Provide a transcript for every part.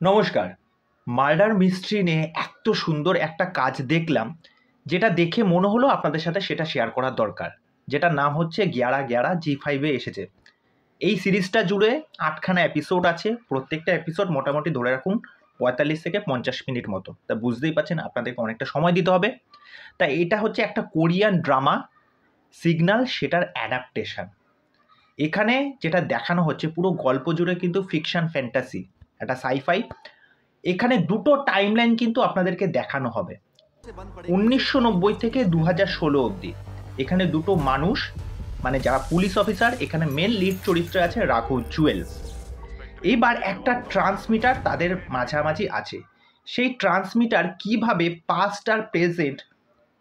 নমস্কার। Murder mystery নিয়ে এত সুন্দর একটা কাজ দেখলাম, যেটা দেখে মনে হলো আপনাদের সাথে সেটা শেয়ার করার দরকার। যেটার নাম হচ্ছে 11-11 জি5 এ এসেছে। এই সিরিজটা জুড়ে ৮খানা এপিসোড আছে। প্রত্যেকটা এপিসোড মোটামুটি ধরে রাখুন ৪৫ থেকে ৫০ মিনিট মতো। তা বুঝতেই পারছেন আপনাদেরকে অনেকটা সময় দিতে হবে। তা এটা হচ্ছে একটা কোরিয়ান ড্রামা সিগন্যাল, সেটার অ্যাডাপ্টেশন। এখানে যেটা দেখানো হচ্ছে পুরো গল্প জুড়ে কিন্তু ফিকশন ফ্যান্টাসি, একটা সাইফাই। এখানে দুটো টাইমলাইন কিন্তু আপনাদেরকে দেখানো হবে ১৯৯০ থেকে ২০১৬ অবধি। এখানে দুটো মানুষ, মানে যারা পুলিশ অফিসার, এখানে মেন লিড চরিত্রে আছে রাঘব জুয়েল। এইবার একটা ট্রান্সমিটার তাদের মাঝামাঝি আছে। সেই ট্রান্সমিটার কিভাবে পাস্ট আর প্রেজেন্ট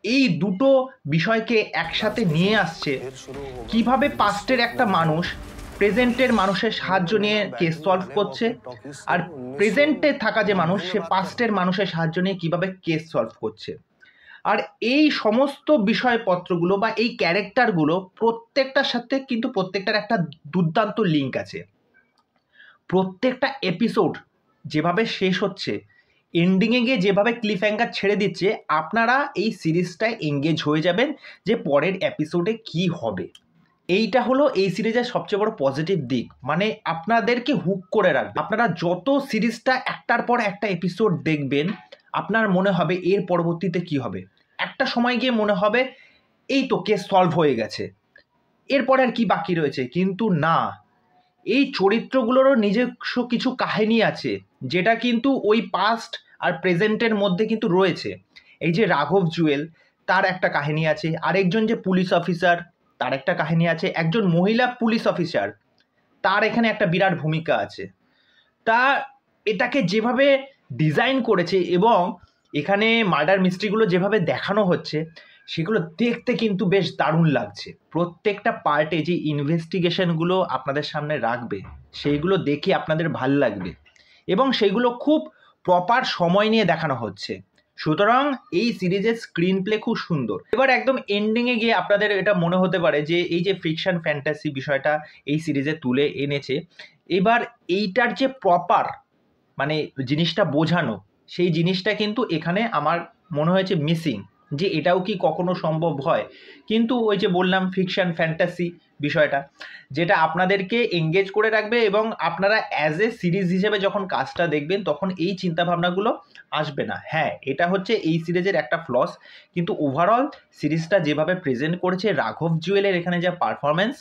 এই দুটো বিষয়কে একসাথে নিয়ে আসছে, কিভাবে পাস্টের একটা মানুষ প্রেজেন্টের মানুষের সাহায্য নিয়ে কেস সলভ করছে, আর প্রেজেন্টে থাকা যে মানুষ সে পাস্টের মানুষের সাহায্য নিয়ে কিভাবে কেস সলভ করছে। আর এই সমস্ত বিষয়পত্রগুলো বা এই ক্যারেক্টারগুলো প্রত্যেকটার সাথে কিন্তু প্রত্যেকটার একটা দুর্দান্ত লিঙ্ক আছে। প্রত্যেকটা এপিসোড যেভাবে শেষ হচ্ছে, এন্ডিংয়ে গিয়ে যেভাবে ক্লিফ হ্যাঙ্গার ছেড়ে দিচ্ছে, আপনারা এই সিরিজটায় এঙ্গেজ হয়ে যাবেন যে পরের এপিসোডে কি হবে। এইটা হলো এই সিরিজের সবচেয়ে বড় পজিটিভ দিক, মানে আপনাদেরকে হুক করে রাখবে। আপনারা যত সিরিজটা একটার পর একটা এপিসোড দেখবেন, আপনার মনে হবে এর পরবর্তীতে কি হবে। একটা সময় গিয়ে মনে হবে এই তো কেস সলভ হয়ে গেছে, এরপরে আর কি বাকি রয়েছে। কিন্তু না, এই চরিত্রগুলোরও নিজস্ব কিছু কাহিনী আছে, যেটা কিন্তু ওই পাস্ট আর প্রেজেন্টের মধ্যে কিন্তু রয়েছে। এই যে রাঘব জুয়েল, তার একটা কাহিনী আছে। আরেকজন যে পুলিশ অফিসার, তার একটা কাহিনী আছে। একজন মহিলা পুলিশ অফিসার, তার এখানে একটা বিরাট ভূমিকা আছে। তা এটাকে যেভাবে ডিজাইন করেছে এবং এখানে মার্ডার মিস্ট্রিগুলো যেভাবে দেখানো হচ্ছে, সেগুলো দেখতে কিন্তু বেশ দারুণ লাগছে। প্রত্যেকটা পার্টে যে ইনভেস্টিগেশনগুলো আপনাদের সামনে রাখবে, সেইগুলো দেখে আপনাদের ভাল লাগবে এবং সেইগুলো খুব প্রপার সময় নিয়ে দেখানো হচ্ছে। সুতরাং এই সিরিজের স্ক্রিন প্লে খুব সুন্দর। এবার একদম এন্ডিংয়ে গিয়ে আপনাদের এটা মনে হতে পারে যে এই যে ফিকশন ফ্যান্টাসি বিষয়টা এই সিরিজে তুলে এনেছে, এবার এইটার যে প্রপার মানে জিনিসটা বোঝানো, সেই জিনিসটা কিন্তু এখানে আমার মনে হয়েছে মিসিং, যে এটাও কি কখনো সম্ভব হয়। কিন্তু ওই যে বললাম ফিকশন ফ্যান্টাসি বিষয়টা, যেটা আপনাদেরকে এঙ্গেজ করে রাখবে এবং আপনারা অ্যাজ এ সিরিজ হিসেবে যখন কাজটা দেখবেন তখন এই চিন্তাভাবনাগুলো আসবে না। হ্যাঁ, এটা হচ্ছে এই সিরিজের একটা ফ্লস, কিন্তু ওভারঅল সিরিজটা যেভাবে প্রেজেন্ট করেছে, রাঘব জুয়েলের এখানে যা পারফরমেন্স,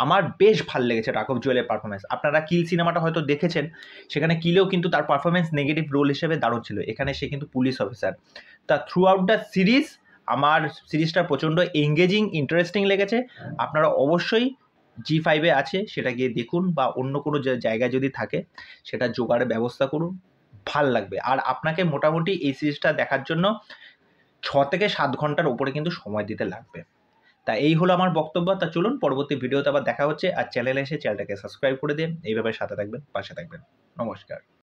আমার বেশ ভাল লেগেছে রাঘব জুয়েলের পারফরমেন্স। আপনারা কিল সিনেমাটা হয়তো দেখেছেন, সেখানে কিলেও কিন্তু তার পারফরমেন্স নেগেটিভ রোল হিসেবে দারুণ ছিল। এখানে সে কিন্তু পুলিশ অফিসার। তা থ্রু আউট দ্য সিরিজ আমার সিরিজটা প্রচণ্ড এঙ্গেজিং, ইন্টারেস্টিং লেগেছে। আপনারা অবশ্যই জি5-এ আছে সেটা গিয়ে দেখুন, বা অন্য কোনো জায়গায় যদি থাকে সেটা জোগাড়ের ব্যবস্থা করুন, ভাল লাগবে। আর আপনাকে মোটামুটি এই সিরিজটা দেখার জন্য ৬ থেকে ৭ ঘন্টার উপরে কিন্তু সময় দিতে লাগবে। তা এই হলো আমার বক্তব্য। তা চলুন পরবর্তী ভিডিওতে আবার দেখা হচ্ছে। আর চ্যানেলে এসে চ্যানেলটাকে সাবস্ক্রাইব করে দিন। এইভাবে সাথে থাকবেন, পাশে থাকবেন। নমস্কার।